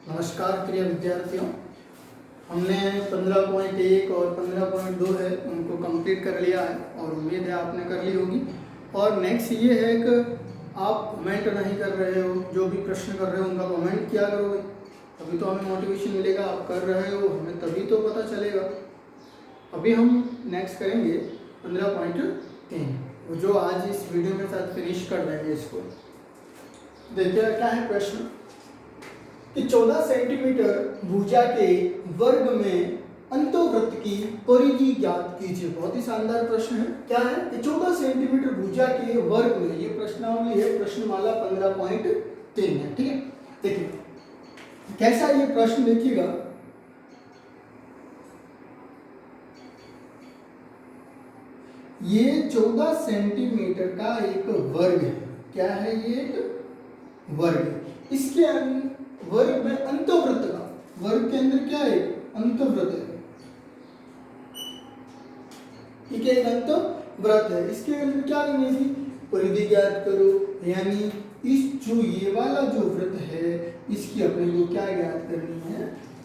नमस्कार प्रिय विद्यार्थियों, हमने 15.1 और 15.2 है उनको कंप्लीट कर लिया है और उम्मीद है आपने कर ली होगी। और नेक्स्ट ये है कि आप कमेंट नहीं कर रहे हो, जो भी प्रश्न कर रहे हो उनका कमेंट क्या करोगे, तभी तो हमें मोटिवेशन मिलेगा। आप कर रहे हो हमें तभी तो पता चलेगा। अभी हम नेक्स्ट करेंगे 15.3, जो आज इस वीडियो के साथ फिनिश कर देंगे इसको। देखिए क्या है प्रश्न कि 14 सेंटीमीटर भुजा के वर्ग में अंतःवृत्त की परिधि ज्ञात कीजिए। बहुत ही शानदार प्रश्न है। क्या है कि 14 सेंटीमीटर भुजा के वर्ग में, ये प्रश्नावली है, प्रश्नमाला 15.3 है। ठीक है, देखिए कैसा ये प्रश्न देखिएगा। ये 14 सेंटीमीटर का एक वर्ग है। क्या है ये? एक वर्ग है। इसके वर्ग में अंतःवृत्त का, वर्ग के अंदर क्या है? अंतःवृत्त है। ठीक है, एक अंतःवृत्त है। इसके अंदर क्या करनी थी? परिधि ज्ञात करो। यानी इस जो ये वाला जो वृत्त है इसकी अपने को क्या ज्ञात करनी है?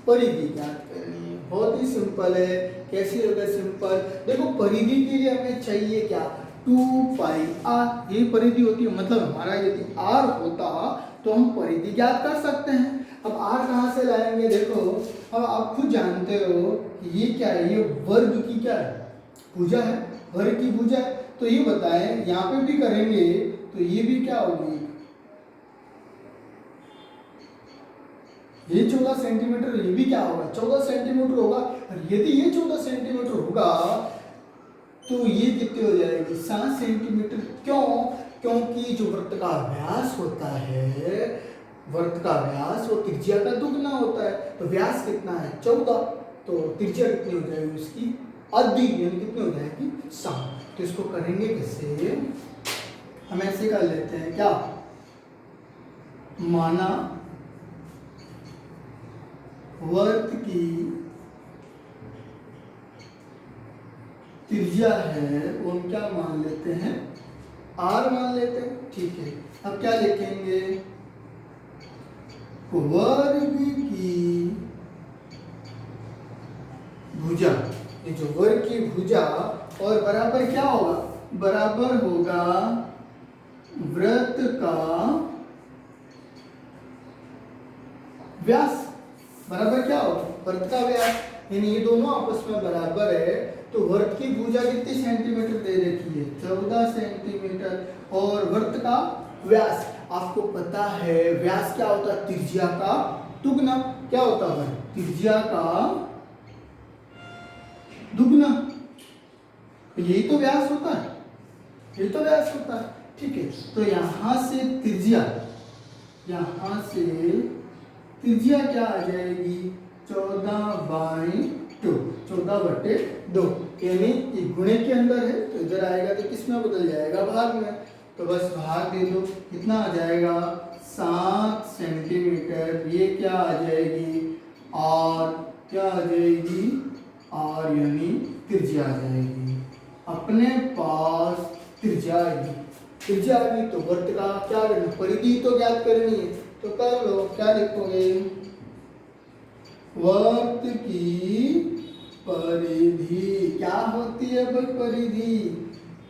परिधि ज्ञात करनी है। बहुत ही सिंपल है। कैसी होगा? सिंपल। देखो परिधि के लिए हमें चाहिए क्या? 2πr। ये परिधि होती है। मतलब हमारा यदि r होता तो हम परिधि ज्ञात कर सकते हैं। अब r कहाँ से लाएंगे? देखो अब आप खुद जानते हो ये क्या है? ये वर्ग की क्या है? भुजा है। वर्ग की भुजा है। तो ये बताएं, यहाँ पे भी करेंगे तो ये भी क्या होगी? ये 14 सेंटीमीटर, ये भी क्या होगा? 14 सेंटीमीटर होगा। और यदि ये 14 सेंटीमीटर होगा तो ये कितनी हो जाएगी? 7 सेंटीमीटर। क्यों? क्योंकि जो वृत्त का व्यास होता है, वृत्त का व्यास वो त्रिज्या का दुगना होता है। तो व्यास कितना है? 14। तो त्रिज्या कितनी हो जाएगी उसकी? आधी, यानी कितनी हो जाएगी? 7। तो इसको करेंगे कैसे? हम ऐसे कर लेते हैं क्या? माना वृत्त की त्रिज्या है वो हम क्या मान लेते हैं? r मान लेते हैं। ठीक है, अब क्या लिखेंगे? वर्ग की भुजा, ये जो वर्ग की भुजा, और बराबर क्या होगा? बराबर होगा वृत्त का व्यास। बराबर क्या होगा? वृत्त का व्यास। यानी ये दोनों आपस में बराबर है। तो वृत्त की भुजा कितनी सेंटीमीटर दे रखी है? 14 सेंटीमीटर। और वृत्त का व्यास आपको पता है, व्यास क्या होता है? त्रिज्या का दुगना। क्या होता है? त्रिज्या का दुगना। तो यही तो व्यास होता है, यही तो व्यास होता है। ठीक है, तो यहां से त्रिज्या, यहां से त्रिज्या क्या आ जाएगी? 14/2, 14/2। यानी ये गुणे के अंदर है तो इधर आएगा तो किस में बदल जाएगा? भाग में। तो बस भाग दे दो। कितना आ जाएगा? 7 सेंटीमीटर। ये क्या आ जाएगी? और क्या आ जाएगी? और यानी त्रिज्या आ जाएगी। अपने पास त्रिज्या आएगी। त्रिज्या आ गई तो वृत्त का क्या करना? परिधि तो ज्ञात करनी है। तो कर लो। क्या लिखोगे? वृत्त की परिधि क्या होती है? परिधि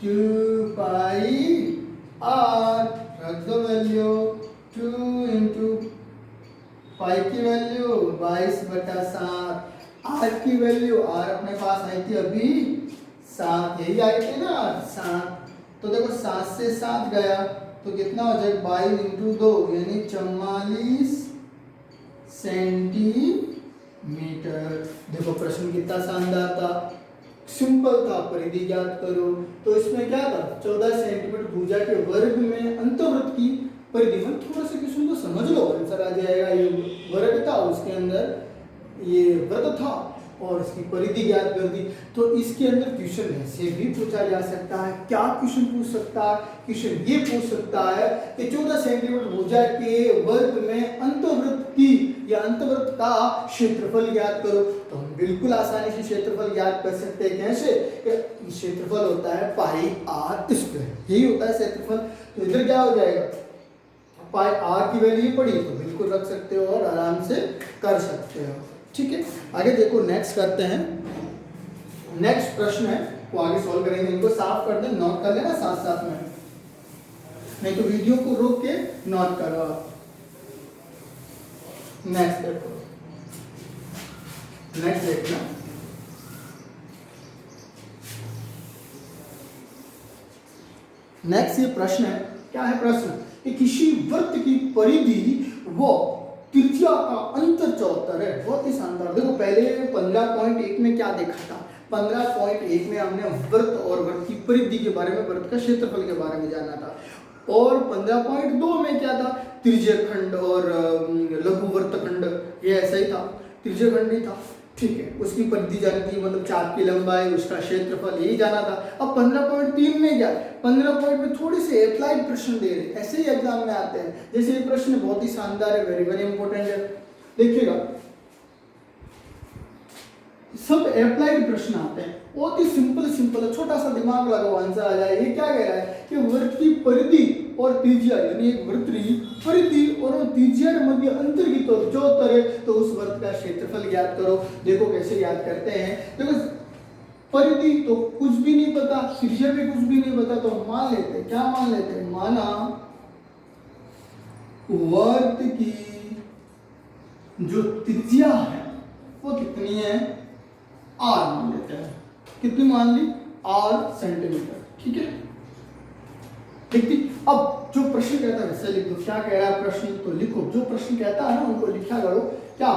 2πr। रख दो वैल्यू। 2 × पाई की वैल्यू 22/7। r की वैल्यू, r अपने पास आई थी अभी 7, यही आई थी ना 7। तो देखो 7 से 7 गया तो कितना हो जाएगा? 22 × 2 यानी 44 सेंटीमीटर। देखो प्रश्न कितना शानदार था, सिंपल था। परिधि ज्ञात करो। तो इसमें क्या था? 14 सेंटीमीटर भुजा के वर्ग में अंतःवृत्त की परिधि। में थोड़ा सा क्वेश्चन को समझ लो, आंसर आ जाएगा। ये वर्ग था, उसके अंदर ये वृत्त था और इसकी परिधि ज्ञात कर दी। तो इसके अंदर क्वेश्चन ऐसे भी पूछा जा सकता है। क्या क्वेश्चन पूछ सकता है? क्वेश्चन ये पूछ सकता है कि 14 सेंटीमीटर भुजा के वर्ग में अंतःवृत्त की या अंतःवृत्त का क्षेत्रफल ज्ञात करो। तो हम बिल्कुल आसानी से क्षेत्रफल ज्ञात कर सकते हैं। कैसे? क्षेत्रफल होता है πr²। यही होता है क्षेत्रफल। तो इधर क्या हो जाएगा? पाई आर की वैल्यू पड़ी तो बिल्कुल रख सकते हो और आराम से कर सकते हो। ठीक है, आगे देखो नेक्स्ट करते हैं। नेक्स्ट प्रश्न है वो आगे सॉल्व करेंगे। इनको साफ कर दें, नोट कर लेना साथ साथ में, नहीं तो वीडियो को रोक के नोट करो। नेक्स्ट देखो, नेक्स्ट देखना। नेक्स्ट ये प्रश्न है, क्या है प्रश्न कि किसी वृत्त की परिधि व त्रिज्या का अंतर 74 है। बहुत ही शानदार। देखो पहले 15.1 में क्या देखा था, 15.1 में हमने वृत्त और वृत्त की परिधि के बारे में, वृत्त का क्षेत्रफल के बारे में जाना था। और 15.2 में क्या था, त्रिज्यीय खंड और लघु वृत्तखंड, ये ऐसा ही था, त्रिज्यीय खंड ही था। ठीक है, उसकी परिधि जानी थी, मतलब चाप की लंबाई, उसका क्षेत्रफल, यही जाना था। अब 15.3 में क्या, 15 में थोड़े से अप्लाइड प्रश्न दे रहे, ऐसे ही एग्जाम में आते हैं। जैसे ये प्रश्न बहुत ही शानदार है, वेरी वेरी इंपॉर्टेंट है, देखिएगा सब अप्लाइड प्रश्न आते हैं, बहुत ही सिंपल सिंपल, छोटा सा दिमाग लगाओ आंसर आ जाए। ये क्या कह रहा है कि वृत्त की परिधि और त्रिज्या, यानी एक वृत्त की परिधि और त्रिज्या के मध्य अंतर की तो 74 है, तो उस वृत्त का क्षेत्रफल ज्ञात करो। देखो कैसे याद करते हैं। देखो परिधि तो कुछ भी नहीं पता, त्रिज्या भी कुछ भी नहीं पता, तो मान लेते हैं, क्या मान लेते हैं, माना वृत्त की जो त्रिज्या है वो कितनी है, आर मान लेते हैं। कितनी मान ली, आर सेंटीमीटर। ठीक है, देखती। अब जो प्रश्न कहता है वैसे लिख दो, क्या कह रहा है प्रश्न तो लिखो, जो प्रश्न कहता है ना उनको लिखा करो। क्या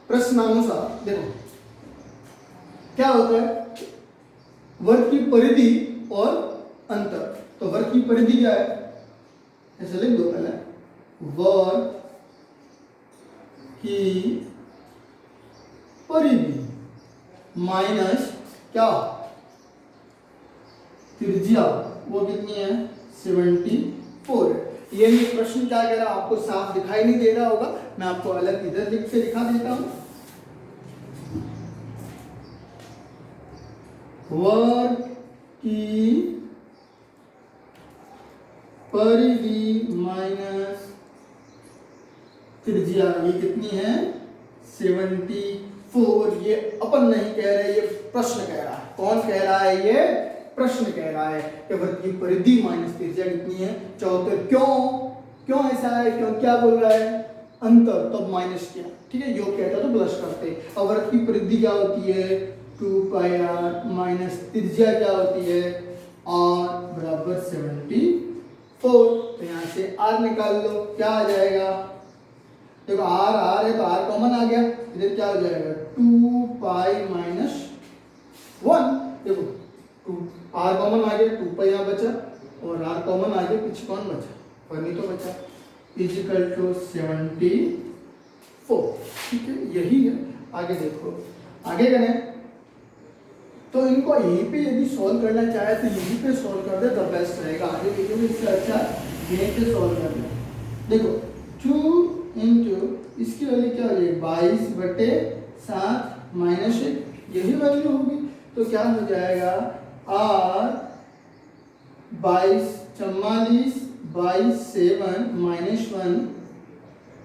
प्रश्नानुसार देखो क्या होता है, वृत्त की परिधि और अंतर। तो वृत्त की परिधि क्या है, ऐसे लिख दो पहले, वृत्त की परिधि माइनस क्या, त्रिज्या, वो कितनी है, 74। ये प्रश्न क्या कह रहा है आपको साफ दिखाई नहीं दे रहा होगा, मैं आपको अलग इधर लिख के दिखा देता हूं। वृत्त की परिधि माइनस त्रिज्या, ये कितनी है, 74। ये अपन नहीं कह रहे, ये प्रश्न कह रहा है। कौन कह रहा है, ये प्रश्न कह रहा है कि वृत्त की परिधि माइनस त्रिज्या कितनी है, 74। क्यों ऐसा है, क्यों, क्या बोल रहा है, अंतर, तो माइनस किया। ठीक है, योग कहता तो प्लस करते। और वृत्त की परिधि क्या होती है, 2πr माइनस त्रिज्या क्या होती है, r बराबर 74। तो यहाँ से r निकाल लो, क्या आ जाएगा, देखो r है तो r कॉमन आ गया, इधर क्या हो जाएगा, 2π माइनस 1। देखो r कॉमन आ गया, 2π यहाँ बचा और r कॉमन आ गया, पीछे कौन बचा, 1 ही तो बचा, इजिकल टू 74। ठीक है, यही है। आगे देखो, आगे करें तो इनको यहीं पे यदि सॉल्व करना चाहे तो यहीं पे सॉल्व कर दे तो बेस्ट रहेगा। आगे वीडियो में इससे अच्छा यहीं पे सॉल्व कर दे। देखो 2 इंटू इसकी वैल्यू क्या हो जाएगी, 22/7 माइनस 1, यही वैल्यू होगी। तो क्या हो जाएगा, r 22/7 माइनस 1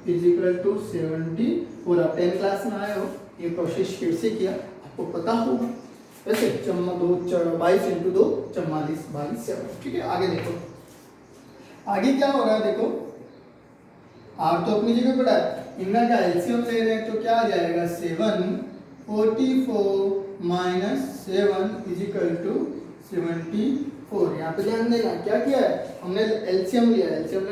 इजिकल टू 74। आप 10 क्लास में आए हो, ये प्रोसेस कैसे किया आपको पता होगा। वैसे 22 इंटू 2 44, 22। ठीक है, आगे देखो, आगे क्या हो रहा है, देखो r तो अपनी जगह पड़ा है, इनका क्या एलसीएम ले रहे हैं, तो क्या आ जाएगा, 744 माइनस 7 इजिकल टू 74। यहाँ पे ध्यान देना, क्या किया है हमने, एलसीएम लिया, एलसीएम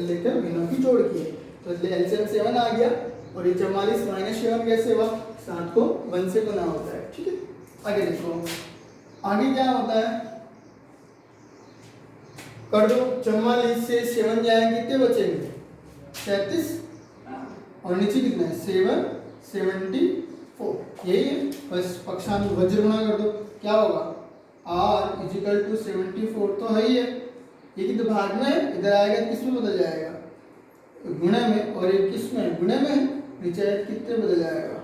लेकर बिना की जोड़ किए, तो एलसीएम 7 आ गया और ये 44 माइनस 7 कैसे हुआ, 7 को 1 से गुना होता है। ठीक है, आगे देखो, आगे क्या होता है, कर दो, 44 से 7 जाएंगे, कितने बचेंगे, 37, और नीचे कितना है, 74। यही है, बस पक्षांश वज्र गुणा कर दो, क्या होगा, r इजिकल टू 74 तो है ही है। ये कितने भाग में है, इधर आएगा किस में बदल जाएगा, गुणे में, और ये किस में, गुणे में, नीचे कितने बदल जाएगा,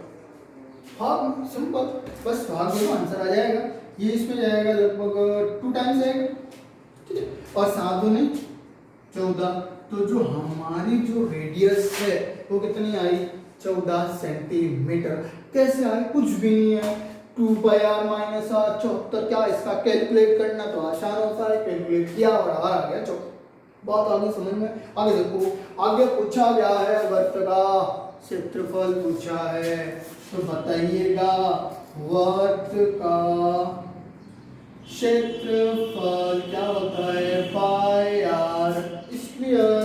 भाग, सिंपल, बस भाग दो आंसर आ जाएगा। ये इसमें जाएगा लगभग 2 टाइम्स जाएगा, ठीक है। और 7 दूनी 14, तो जो हमारी जो रेडियस है वो कितनी आई, 14 सेंटीमीटर। कैसे आई, कुछ भी नहीं है, 2 पाई आर माइनस आर 74। क्या इसका कैलकुलेट करना तो आसान होता है, कैलकुलेट किया और आर आ गया 74। बात आगे समझ में। आगे देखो, आगे पूछा गया है वृत्त का क्षेत्रफल पूछा है, तो बताइएगा वृत्त का क्षेत्रफल क्या होता है, पाई आर स्क्वायर।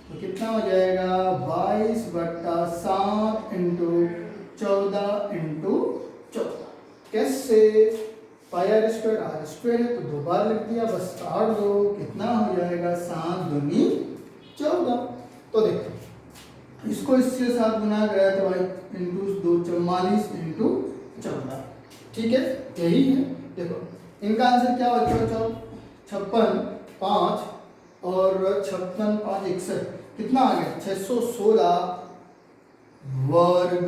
तो कितना हो जाएगा, 22/7 इंटू 14 इंटू 14। कैसे, पाई आर स्क्वायर आर स्क्वायर है तो 2 बार लिख दिया, बस काट दो, कितना हो जाएगा 7 दूनी 14। तो देखो इसको इससे 7 गुना गया तो भाई इंटू 2 44 इंटू 14, ठीक है, यही है। देखो इनका आंसर क्या बच्चों, 56 5 और 56 5 61, कितना आ गया 616 वर्ग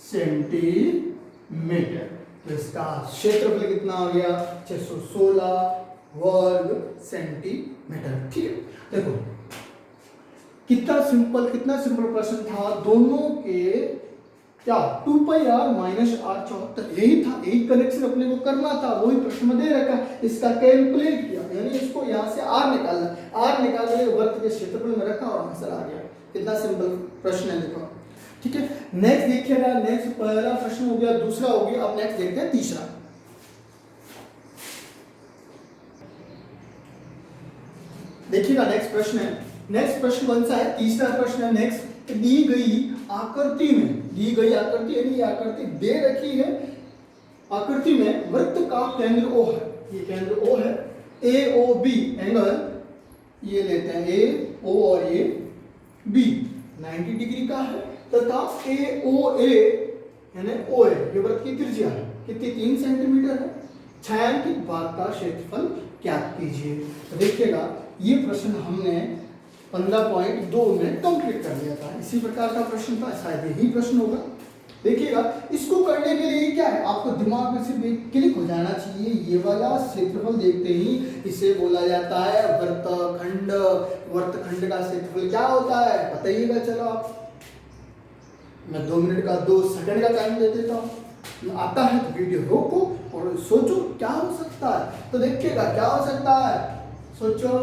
सेंटीमीटर। तो इसका क्षेत्रफल कितना आ गया, 616 वर्ग सेंटीमीटर, ठीक है। देखो कितना सिंपल प्रश्न था, दोनों के क्या 2 पाई आर माइनस आर 74, यही था, यही कनेक्शन अपने को करना था, वही प्रश्न में दे रखा, इसका कैलकुलेट किया, यानी इसको यहाँ से आर निकालना, आर निकाल के वृत्त के क्षेत्रफल में रखा और आंसर आ गया। कितना सिंपल प्रश्न है, देखो, ठीक है। नेक्स्ट देखिएगा, नेक्स्ट पहला प्रश्न हो गया, दूसरा हो गया, अब नेक्स्ट देखते हैं तीसरा। देखिएगा नेक्स्ट प्रश्न है, नेक्स्ट प्रश्न कौन सा है, तीसरा प्रश्न है। नेक्स्ट, दी गई आकृति यानी ये आकृति दे रखी है, आकृति में वृत्त का केंद्र O है, ये केंद्र O है, AOB एंगल ये लेते हैं, AO और ये B 90 डिग्री का है, तथा AOA यानी OA ये वृत्त की त्रिज्या है, कितनी 3 सेंटीमीटर है। छायांकित भाग का क्षेत्रफल ज्ञात कीजिए। तो देखिएगा ये प्रश्न हमने 15.2 में कंप्लीट कर लिया था, इसी प्रकार का प्रश्न था, शायद यही प्रश्न होगा। देखिएगा इसको करने के लिए क्या है, आपको दिमाग में सिर्फ एक क्लिक हो जाना चाहिए, ये वाला क्षेत्रफल देखते ही इसे बोला जाता है वृत्तखंड। वृत्तखंड का क्षेत्रफल क्या होता है बताइएगा, चलो आप, मैं 2 मिनट का 2 सेकंड का टाइम दे देता हूँ, आता है तो वीडियो रोको और सोचो क्या हो सकता है। तो देखिएगा क्या हो सकता है, सोचो,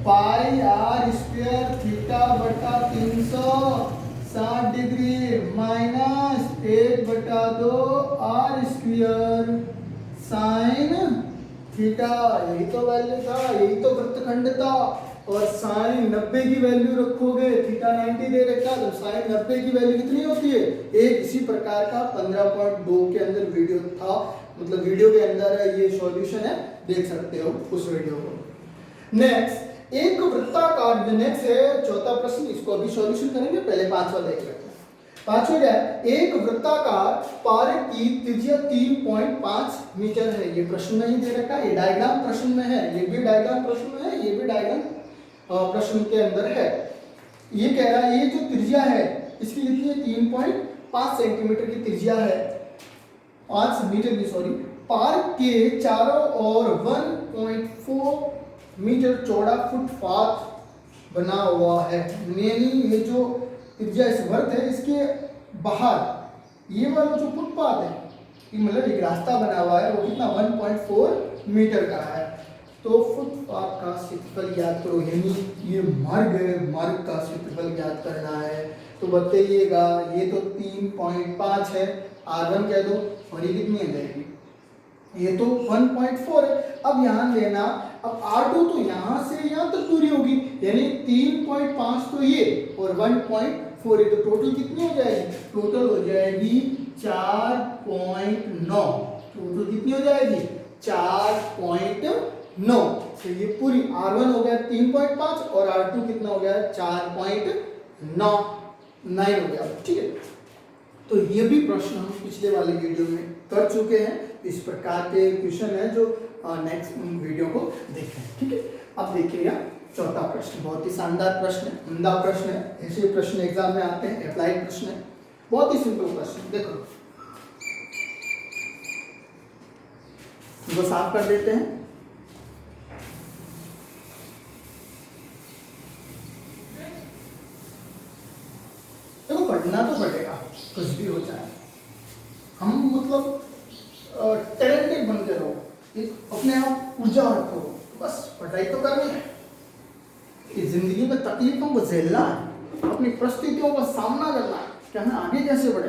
पाई आर स्क्वायर थीटा बटा 360 degree minus 1/2 R square sine theta, यही तो वैल्यू था, यही तो वृत्तखंड था। और साइन 90 की वैल्यू रखोगे, थीटा 90 दे रखा, तो साइन 90 की वैल्यू कितनी होती है, एक। इसी प्रकार का 15.2 के अंदर वीडियो था, मतलब वीडियो के अंदर ये सॉल्यूशन है, देख सकते हो उस वीडियो को। नेक्स्ट, एक वृत्ताकार, नेक्स्ट है चौथा प्रश्न, इसको अभी सॉल्यूशन करेंगे, पहले पांचवा देख लेते हैं। पांचवा क्या है, एक वृत्ताकार पारक की त्रिज्या 3.5 मीटर है, ये प्रश्न में ही दे रखा है, ये डायग्राम प्रश्न में है, ये भी डायग्राम प्रश्न में है, ये भी डायग्राम प्रश्न के अंदर है। ये कह रहा है ये जो त्रिज्या है इसकी कितनी है, 3.5 सेंटीमीटर की त्रिज्या है, 5 मीटर की, सॉरी। पार्क के चारों ओर 1.4 मीटर चौड़ा फुटपाथ बना हुआ है, यानी ये जो त्रिज्या इस वर्त है इसके बाहर ये वाला जो फुटपाथ है, मतलब एक रास्ता बना हुआ है, वो कितना 1.4 मीटर का है। तो फुटपाथ का क्षेत्रफल ज्ञात करो, यानी ये मार्ग है, मार्ग का क्षेत्रफल ज्ञात करना है। तो बताइएगा, ये तो 3.5 है, R1 कह दो, और ये कितनी है जाएगी, ये तो 1.4 है। अब यहाँ लेना, अब R2 तो यहाँ से यहाँ तक दूरी होगी, यानी 3.5 तो ये और 1.4 है, तो टोटल कितनी हो जाएगी, टोटल हो जाएगी 4.9, टोटल कितनी हो जाएगी 4.9। तो ये पूरी R1 हो गया 3.5 और R2 कितना हो गया 4.9 हो गया, ठीक है। तो ये भी प्रश्न हम पिछले वाले वीडियो में कर चुके हैं, इस प्रकार के क्वेश्चन है जो नेक्स्ट वीडियो को देखें, ठीक है। अब देखिएगा चौथा प्रश्न, बहुत ही शानदार प्रश्न है, उम्दा प्रश्न है, ऐसे प्रश्न एग्जाम में आते हैं, अप्लाइड प्रश्न है। बहुत ही सिंपल क्वेश्चन। देखो इसको साफ कर देते हैं। देखो पढ़ना तो पड़ेगा, कुछ भी हो जाए। हम मतलब टैलेंटेड बन के रहो, एक अपने आप ऊर्जा रखो, बस पढ़ाई तो करनी है। इस जिंदगी में तकलीफों को झेलना है, अपनी परिस्थितियों का सामना करना है कि हमें आगे कैसे बढ़े।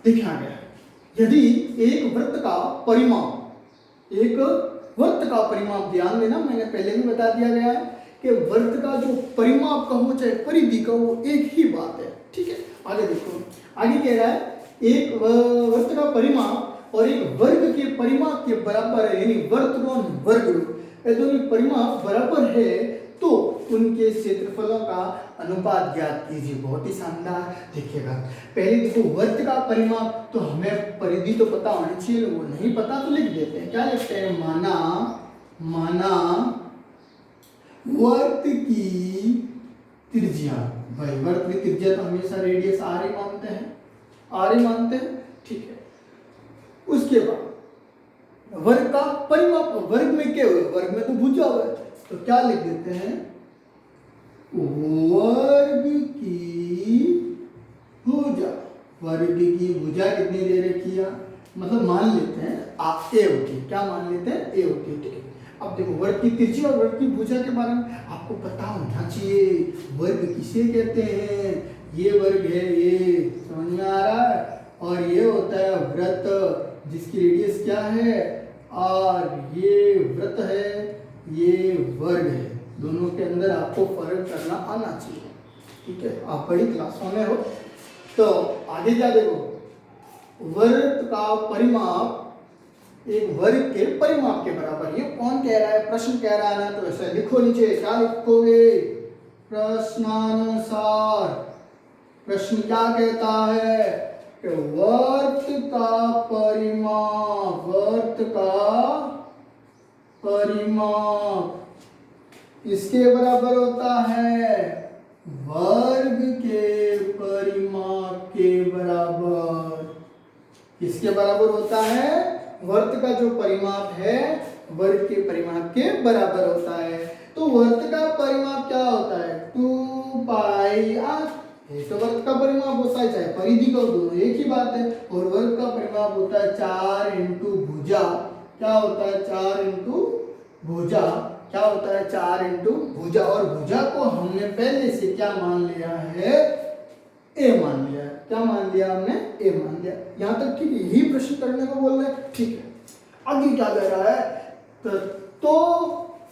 देखिए आगे, यदि एक वृत्त का परिमाप, एक वृत्त का परिमाप, ध्यान देना मैंने पहले भी बता दिया गया है कि वृत्त का जो परिमाप का हो चाहे परिधि का हो, एक ही बात है, ठीक है। आगे देखो, आगे कह रहा है एक वृत्त का परिमाप और एक वर्ग के परिमाप के बराबर है, यानी वर्ग दोनों परिमाप बराबर है तो उनके क्षेत्रफलों का अनुपात ज्ञात कीजिए। बहुत ही शानदार। देखिएगा पहले देखो वर्ग का परिमाप, तो हमें परिधि तो पता होनी चाहिए, वो नहीं पता तो लिख देते हैं। क्या लिखते हैं? माना वर्ग की त्रिज्या। भाई वर्ग की त्रिज्या तो हमेशा रेडियस आर ही मानते हैं, ठीक है। उसके बाद वर्ग का परिमाप, वर्ग में क्या हुआ? वर्ग में तो भुजा हुआ है, तो क्या लिख देते हैं? वर्ग की भुजा। वर्ग की भुजा कितनी दे रखी है? मतलब मान लेते हैं आप ए होती है। क्या मान लेते हैं? ए होती है, ठीक है। अब देखो वर्ग की त्रिज्या और वर्ग की भुजा के बारे में आपको पता होना चाहिए। वर्ग किसे कहते हैं? ये वर्ग है, ये समझ में आ रहा है। और ये होता है वृत्त जिसकी रेडियस क्या है? आर। ये वृत्त है, ये वर्ग है। दोनों के अंदर आपको फर्क करना आना चाहिए, ठीक है। आप बड़ी क्लासों में हो। तो आगे क्या देखो, वृत्त का परिमाप एक वर्ग के परिमाप के बराबर। ये कौन कह रहा है? प्रश्न कह रहा है ना, तो ऐसा लिखो नीचे। क्या लिखोगे? प्रश्नानुसार। प्रश्न क्या कहता है कि वर्ग का परिमाप इसके बराबर होता है वर्ग के परिमाप के बराबर। किसके बराबर होता है? वर्ग का जो परिमाप है वर्ग के परिमाप के बराबर होता है। तो वर्ग का परिमाप क्या होता है? 2 पाई आर। तो वर्ग का परिमाप होता है, चाहे परिधि का, दोनों एक ही बात है। और वर्ग का परिमाप होता है 4 इंटू भुजा। क्या होता है? 4 इंटू भुजा। क्या होता है? 4 इंटू भुजा। और भुजा को हमने पहले से क्या मान लिया है? ए मान लिया। क्या मान लिया हमने? ए मान लिया। यहां तक ठीक है, यही प्रश्न करने को बोल रहे हैं, ठीक है। आगे क्या कह रहा है? तो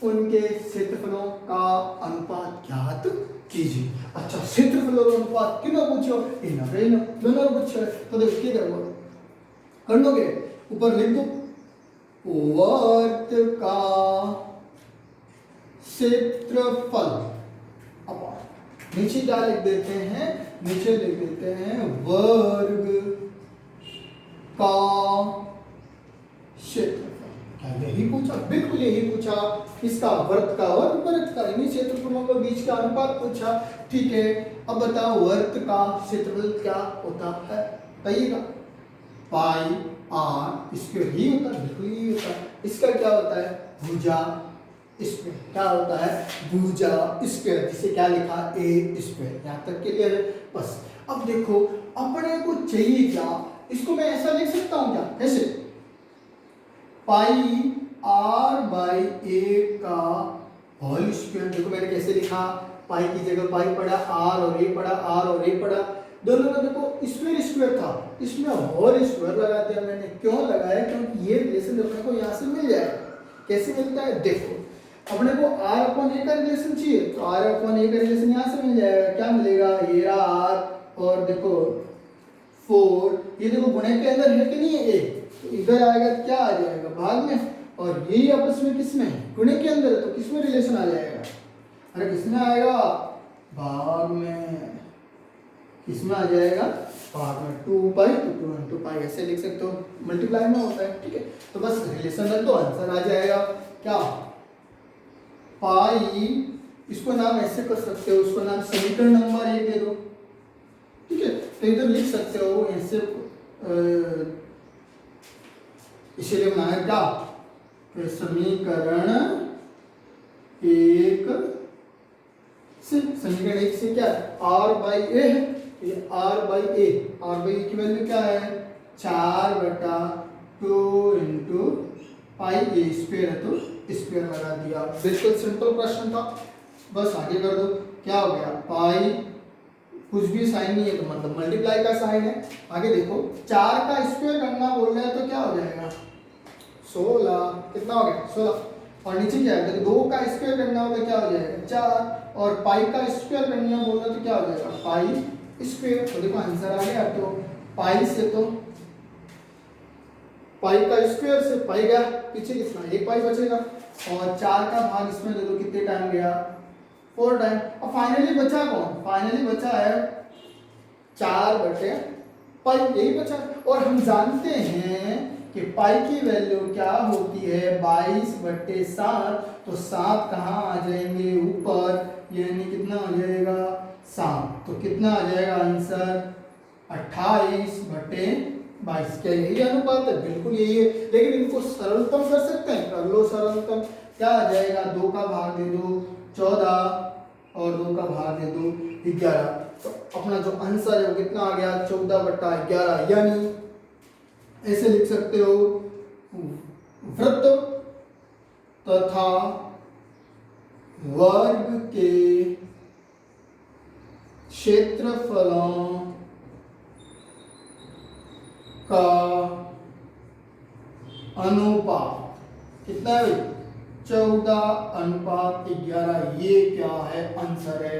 उनके क्षेत्रफलों का अनुपात ज्ञात कीजिए। अच्छा, क्षेत्रफलों का अनुपात कितना पूछो? दोनों पूछो। तो देखो क्या करोगे, कर लोगे, ऊपर लिख दो वर्ग का क्षेत्रफल। अब नीचे क्या लिख देते हैं? नीचे लिख देते हैं वर्ग का क्षेत्रफल। क्या यही पूछा? बिल्कुल यही पूछा। इसका वर्ग का और वर्ग का, इन्हीं क्षेत्रफलों के बीच का अनुपात पूछा, ठीक है। अब बताओ वर्ग का क्षेत्रफल क्या होता है? बताइएगा। पाई आर स्क्वायर ही होता है, बिल्कुल ही होता है। इसका क्या होता है? भुजा स्क्वायर। क्या होता है? भुजा स्क्वायर, जिसे क्या लिखा? ए स्क्वायर। यहाँ तक क्लियर है? बस अब देखो अपने को चाहिए क्या? इसको मैं ऐसा लिख सकता हूँ क्या? कैसे? पाई आर बाई ए का होल स्क्वायर। देखो मैंने कैसे लिखा? पाई की जगह पाई पड़ा, आर और ए पड़ा, आर और ए पड़ा। दोनों में देखो स्क्वायर था, इसमें होल स्क्वायर लगा दिया मैंने। क्यों लगाया? क्योंकि ये रिलेशन अपने को यहाँ से मिल जाएगा। कैसे मिलता है? देखो अपने को आर अपॉन ए का रिलेशन चाहिए, तो आर अपॉन ए का रिलेशन यहाँ से मिल जाएगा। क्या मिलेगा? ये रहा आर और देखो 4। ये देखो गुणे के अंदर है कि नहीं है? ए, तो इधर आएगा, क्या आ जाएगा? भाग में। और ये आपस में किसमें? गुणे के अंदर है, तो किसमें रिलेशन आ जाएगा? अरे किसमें आएगा? भाग में। किसमें आ जाएगा? भाग में। 2 पाई तो 2 इंटू पाई, ऐसे लिख सकते हो, मल्टीप्लाई में होता है, ठीक है। तो बस रिलेशन रख दो, आंसर आ जाएगा। क्या? पाई, इसको नाम ऐसे कर सकते हो, उसको नाम समीकरण नंबर 1 दे दो, ठीक है। तो इधर लिख सकते हो ऐसे, इसीलिए बनाया क्या कि समीकरण एक समीकरण एक से क्या आर बाई ए है, ये आर बाई ए की वैल्यू क्या है 4/2 इंटू पाई ए स्क्वायर है तो स्क्वायर लगा दिया। बिल्कुल सिंपल प्रश्न था, बस आगे कर दो। क्या हो गया पाई, कुछ भी साइन नहीं है तो मतलब मल्टीप्लाई का साइन है। आगे देखो 4 का स्क्वायर करना बोल रहे हैं तो क्या हो जाएगा 16, कितना हो गया 16। और नीचे क्या है 2 का स्क्वायर करना होगा क्या हो जाएगा 4, और पाई का स्क्वायर करना बोल रहे तो क्या हो जाएगा पाई स्क्वायर। तो देखो आंसर आ गया। तो पाई से तो पाई का स्क्वायर से पाई गया, पीछे कितना एक पाई बचेगा, और 4 का भाग इसमें दे दो कितने टाइम गया 4 टाइम। और फाइनली बचा कौन, फाइनली बचा है 4/पाई, यही बचा। और हम जानते हैं कि पाई की वैल्यू क्या होती है 22/7, तो 7 कहाँ आ जाएंगे ऊपर, यानी कितना हो जाएगा 7। तो कितना आ जाएगा आंसर 28/22। क्या यही अनुपात है? बिल्कुल यही है, लेकिन इनको सरलतम कर सकते हैं, कर लो सरलतम। क्या आ जाएगा 2 का भाग दे दो 14 और 2 का भाग दे दो 11। तो अपना जो आंसर है वो कितना आ गया 14/11। यानी ऐसे लिख सकते हो वृत्त तथा वर्ग के क्षेत्रफलों का अनुपात कितना है 14/11। ये क्या है आंसर है।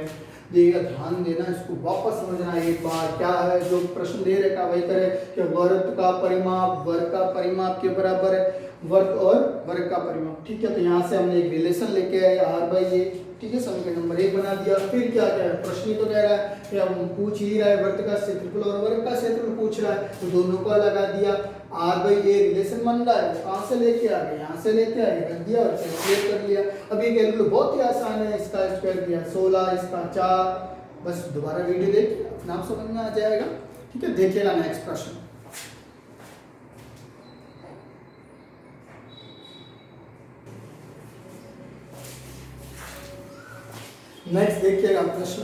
देखिएगा ध्यान देना, इसको वापस समझना एक बार। क्या है जो प्रश्न दे रखा वही करे कि वर्ग का परिमाप वर्ग का परिमाप के बराबर है वर्ग और वर्ग का परिमाप। ठीक है, तो यहाँ से हमने एक रिलेशन लेके आए आर बाई ए। ठीक है, समीकरण नंबर 1 बना दिया। फिर क्या क्या है प्रश्न ही तो कह रहा है कि हम पूछ ही रहा है वर्ग का क्षेत्रफल और वर्ग का क्षेत्रफल पूछ रहा है, तो दोनों को लगा दिया। आर बाई ए रिलेशन बन रहा है, कहाँ से लेके आ गए यहाँ से लेके आए रख दिया और कैलकुलेट कर लिया। अब ये कैलकुलेट बहुत ही आसान है, इसका स्क्वायर दिया 16, इसका 4। बस दोबारा वीडियो देखिए अपने आप समझ में आ जाएगा। ठीक है, देखिएगा नेक्स्ट प्रश्न। नेक्स्ट देखिएगा प्रश्न।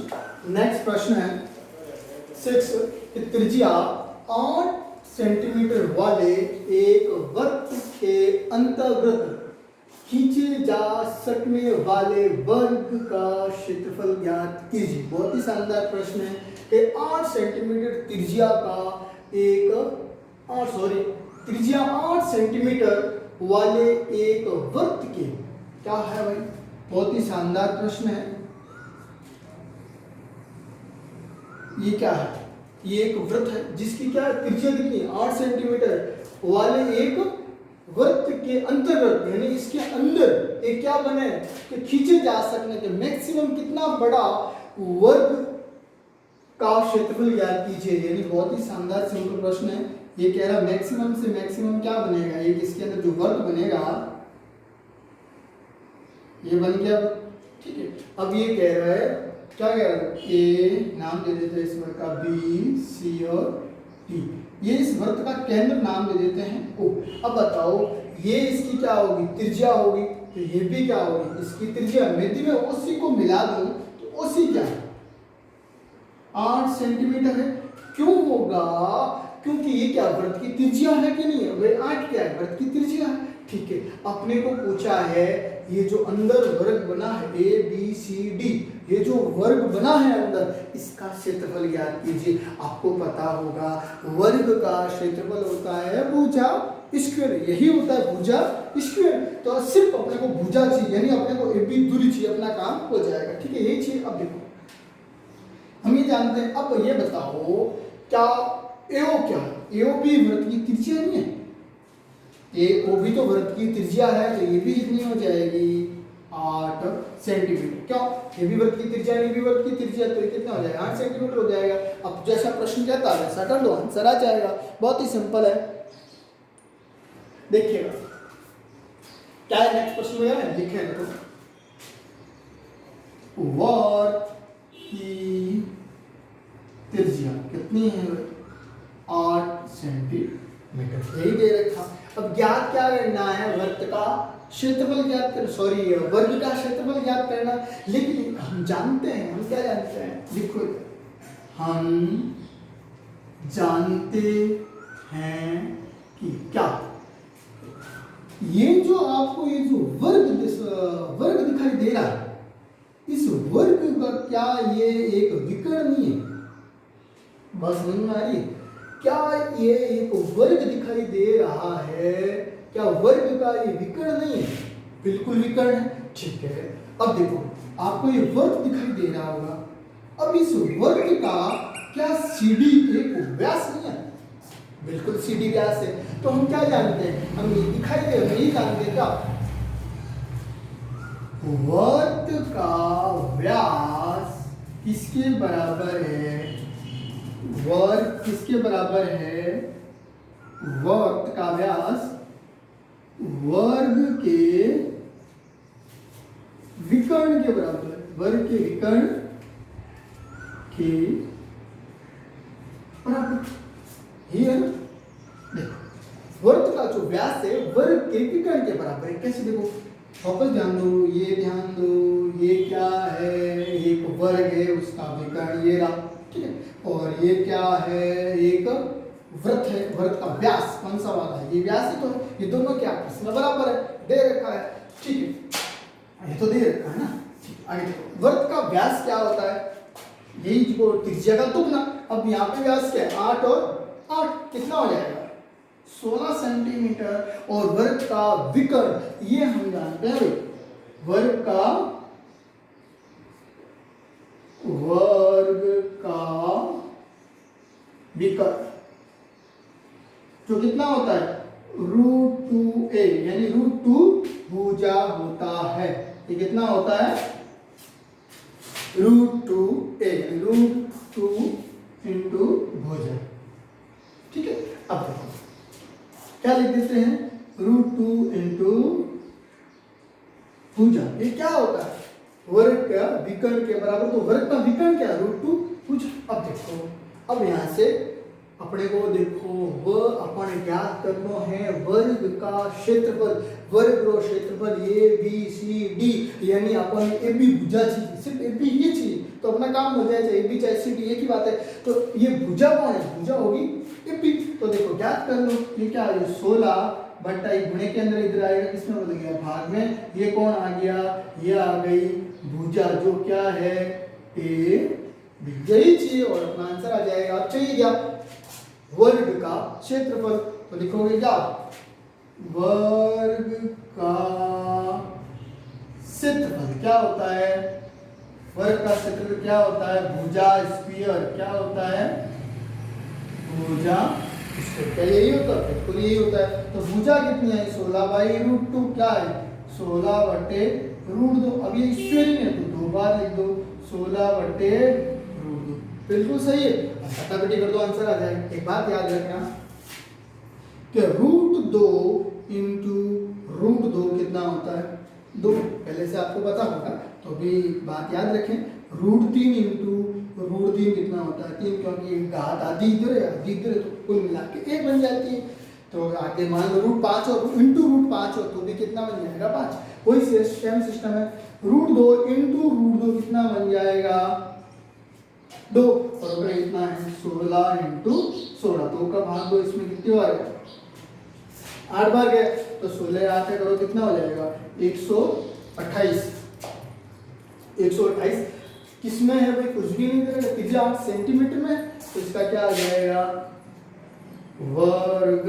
नेक्स्ट प्रश्न है 6 कि त्रिज्या 8 सेंटीमीटर वाले एक वृत्त के अंतर्गत खींचे जा सकने वाले वर्ग का क्षेत्रफल ज्ञात कीजिए। बहुत ही शानदार प्रश्न है कि 8 सेंटीमीटर त्रिज्या का एक त्रिज्या 8 सेंटीमीटर वाले एक वृत्त के क्या है भाई, बहुत ही शानदार प्रश्न है। ये क्या है, ये एक वृत्त है जिसकी क्या त्रिज्या कितनी 8 सेंटीमीटर वाले एक वृत्त के अंतर्गत यानी इसके अंदर एक क्या बने कि खींचे जा सकने के मैक्सिमम कितना बड़ा वर्ग का क्षेत्रफल ज्ञात कीजिए। यानी बहुत ही शानदार सिंपल प्रश्न है। ये कह रहा मैक्सिमम से मैक्सिमम क्या बनेगा, एक इसके अंदर जो वर्ग बनेगा ये बन गया। ठीक है, अब ये कह रहा है क्या कह रहा है ए नाम दे देते हैं इस वर्ग का बी सी और डी। ये इस वृत्त का केंद्र नाम दे देते हैं ओ। अब बताओ ये इसकी क्या होगी त्रिज्या होगी, तो ये भी क्या होगी इसकी त्रिज्या। यदि मैं ओसी को मिला दूं तो ओसी क्या है 8 सेंटीमीटर है। क्यों होगा, क्योंकि ये क्या वृत्त की त्रिज्या है कि नहीं है, भाई 8 क्या है वृत्त की त्रिज्या है। ठीक है, अपने को पूछा है ये जो अंदर वर्ग बना है ए बी सी डी, ये जो वर्ग बना है अंदर इसका क्षेत्रफल ज्ञात कीजिए। आपको पता होगा वर्ग का क्षेत्रफल होता है भुजा स्क्वायर, यही होता है भुजा स्क्वायर। तो सिर्फ अपने को भुजा चाहिए यानी अपने को ए बी दूरी चाहिए, अपना काम हो जाएगा। ठीक है, यही चाहिए। अब देखो हम ये जानते हैं, अब ये बताओ क्या एओ क्या है, एओ भी वृत्त की त्रिज्या नहीं है, ए ओ भी तो वृत्त की त्रिज्या है, तो ये भी कितनी हो जाएगी 8 सेंटीमीटर। क्यों, ये भी वृत्त की त्रिज्या ये भी वृत्त की त्रिज्या, तो ये कितना हो जाएगा 8 सेंटीमीटर हो जाएगा। अब जैसा प्रश्न कहता है वैसा कर दो, आंसर आ जाएगा। बहुत ही सिंपल है, देखिएगा क्या है नेक्स्ट प्रश्न में लिखे तो वर्ग की त्रिज्या कितनी है? 8 सेंटीमीटर, यही दे रखा। अब ज्ञात क्या करना है? वर्ग का क्षेत्रफल ज्ञात करना, सॉरी वर्ग का क्षेत्रफल ज्ञात करना। लेकिन हम जानते हैं, हम क्या जानते हैं? लिखो, हम जानते हैं कि क्या, ये जो आपको ये जो वर्ग दिखाई दे रहा है, इस वर्ग का क्या ये एक विकर्ण नहीं है? बस समझ में आ रही है? क्या ये एक वर्ग दिखाई दे रहा है? क्या वर्ग का ये विकर्ण नहीं है? बिल्कुल विकर्ण है। ठीक है, अब देखो आपको ये वर्ग दिखाई दे रहा होगा। अब इस वर्ग का क्या CD एक व्यास नहीं है? बिल्कुल CD व्यास है। तो हम क्या जानते हैं? हम ये दिखाई दे, हम यही जानते हैं क्या? वर्ग का व्यास किसके बराबर है? वर्ग किसके बराबर है? वर्ग का व्यास वर्ग के विकर्ण के बराबर है। वर्ग के विकर्ण के बराबर ही है ना? देखो वर्ग का जो व्यास है वर्ग के विकर्ण के बराबर है। कैसे? देखो वापस ध्यान दो, ये ध्यान दो, ये क्या है? एक वर्ग है, उसका विकर्ण ये रहा, ठीक है। और ये क्या है? एक वृत्त है, वृत्त का व्यास कौन सा वाला है? ये व्यास ही तो है। ये दोनों क्या आपस में बराबर है, दे रखा है, ठीक है, ये तो दे रखा है ना। आगे देखो वृत्त का व्यास क्या होता है? यही जो त्रिज्या का दुगना। अब यहाँ पे व्यास क्या है? 8 और 8 कितना हो जाएगा? 16 सेंटीमीटर। और वर्ग का विकर्ण ये हम जानते हैं, वर्ग का विकर्ण जो कितना होता है? √2a, यानी √2 भुजा होता है। ये कितना होता है? √2a, √2 इंटू भुजा, ठीक है। अब देखो क्या लिख देते हैं? √2 इंटू भुजा, ये क्या होता है? वर्ग का विकर्ण के बराबर। तो वर्ग का विकर्ण क्या? √2 भुजा। अब देखो, अब यहां से अपने को देखो वह अपन ज्ञात करना है वर्ग का क्षेत्रफल। वर्ग का क्षेत्रफल ABCD, यानी अपन AB भुजा चाहिए, सिर्फ AB ही चाहिए तो अपना काम हो जाएगा। AB चाहे CD एक ही बात है। तो ये भुजा कौन है? भुजा होगी AB। तो देखो ज्ञात कर लो, ये क्या है? 16 बट्टा एक गुणे के अंदर इधर आएगा, किसमें बदल गया? भाग में। ये कौन आ गया? ये आ गई भुजा, जो क्या है? AB। यही चाहिए और अपना आंसर आ जाएगा। अब चाहिए क्या? वर्ग का क्षेत्रफल। तो लिखोगे क्या? वर्ग का क्षेत्रफल क्या होता है? वर्ग का क्षेत्रफल क्या होता है? भुजा स्क्वायर क्या होता है? भुजा स्क्वायर, यही होता है, बिल्कुल यही होता है। तो भुजा कितनी है? 16/√2 क्या है? 16/√2। अब ये स्क्वायर है तो 2 बार लिख दो, 16/√2, बिल्कुल सही है। फटाफट कर दो, आंसर आ जाएगा। एक बात याद रखना कि √2 इंटू √2 कितना होता है? 2। पहले से आपको पता होगा तो भी बात याद रखें। √3 इंटू √3 कितना होता है? 3, क्योंकि घात आधी इधर है आधी इधर है, तो कुल मिला के 1 बन जाती है। तो आगे मान लो √5 और इंटू √5 हो तो भी कितना बन जाएगा? 5। वही सेम सिस्टम है। √2 इंटू √2 कितना बन जाएगा? 2। और अगर इतना है 16 इंटू 16, 2 का भाग 2, इसमें कितनी बार गया? 8 बार गए। तो 16 8 करो कितना हो जाएगा? 128। 128 किसमें है भाई? कुछ भी नहीं करेगा, त्रिज्या 8 सेंटीमीटर में। तो इसका क्या आ जाएगा? वर्ग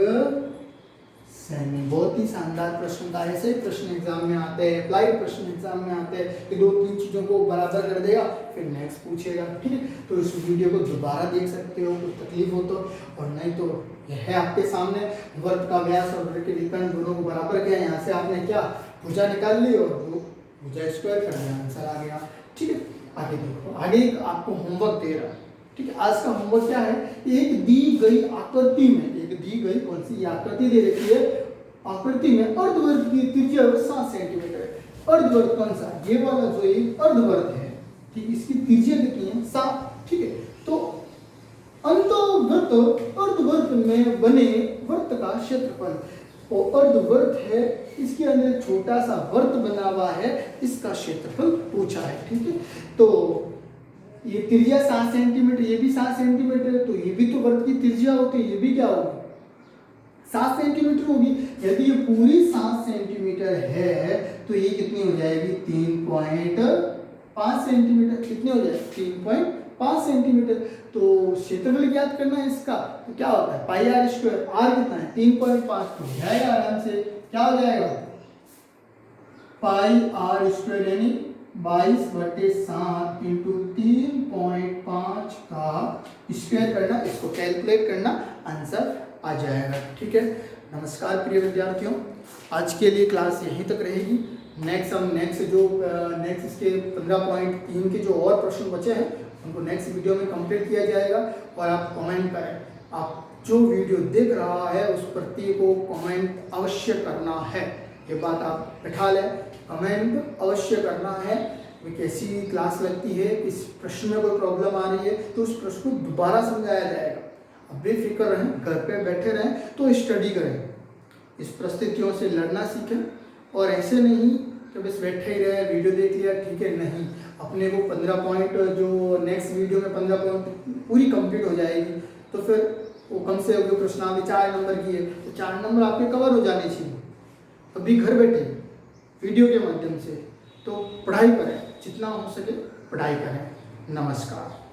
सेमी। बहुत ही शानदार प्रश्न था। ऐसे ही प्रश्न एग्जाम में आते हैं, अप्लाइड प्रश्न एग्जाम में आते हैं कि 2-3 चीजों को बराबर कर देगा, फिर नेक्स्ट पूछेगा, ठीक है। तो इस वीडियो को दोबारा देख सकते हो, कुछ तकलीफ हो तो, और नहीं तो यह है आपके सामने। वर्ग का व्यास और वर्ग के विकर्ण दोनों को बराबर किया। यहाँ से आपने क्या? भुजा निकाल ली और भुजा स्क्वायर कर दिया, आंसर आ गया, ठीक है। आगे देखो, आगे आपको होमवर्क दे रहा है, ठीक है। आज का होमवर्क क्या है? एक दी गई आकृति में, एक दी गई कौन सी आकृति दे रखी है? आकृति में अर्धवर्ग की त्रिज्या 7 सेंटीमीटर है। अर्धवर्ग कौन सा? ये वाला जो एक अर्धवर्ग है, ठीक, इसकी त्रिज्या कितनी है? 7, ठीक है। तो अर्धवर्त में बने वर्त का क्षेत्रफल। और अर्धवर्त है, इसके अंदर छोटा सा वर्त बना हुआ है, इसका क्षेत्रफल पूछा है। ठीक है, तो ये त्रिज्या 7 सेंटीमीटर, ये भी 7 सेंटीमीटर है, तो ये भी तो वर्त की त्रिज्या होती है, ये भी क्या होगी 7 सेंटीमीटर होगी। यदि ये पूरी 7 सेंटीमीटर है तो ये कितनी हो जाएगी 3.5 सेंटीमीटर। कितनी हो जाएगी 3.5 सेंटीमीटर। तो क्षेत्रफल ज्ञात करना है इसका, तो क्या होता है पाई आर स्क्वायर। आर कितना है 3.5, तो हो जाएगा आराम से, क्या हो जाएगा पाई आर स्क्वायर यानी 22/7 इंटू 3.5 का स्क्वायर करना, इसको कैलकुलेट करना, आंसर आ जाएगा। ठीक है, नमस्कार प्रिय विद्यार्थियों, आज के लिए क्लास यहीं तक रहेगी। नेक्स्ट इसके 15.3 के जो और प्रश्न बचे हैं उनको नेक्स्ट वीडियो में कंप्लीट किया जाएगा। और आप कमेंट करें, आप जो वीडियो देख रहा है उस प्रति को कमेंट अवश्य करना है, ये बात आप बैठा लें, कमेंट अवश्य करना है। कैसी क्लास लगती है, किस प्रश्न में कोई प्रॉब्लम आ रही है तो उस प्रश्न को दोबारा समझाया जाएगा। अब बेफिक्र रहें, घर पे बैठे रहें तो स्टडी करें, इस परिस्थितियों से लड़ना सीखें। और ऐसे नहीं कि बस बैठे ही रहे, वीडियो देख लिया ठीक है, नहीं, अपने को 15 पॉइंट जो नेक्स्ट वीडियो में 15 पॉइंट पूरी कंप्लीट हो जाएगी, तो फिर वो कम से जो प्रश्नावली 4 नंबर की है तो 4 नंबर आपके कवर हो जाने चाहिए। अभी घर बैठे वीडियो के माध्यम से तो पढ़ाई करें, जितना हो सके पढ़ाई करें। नमस्कार।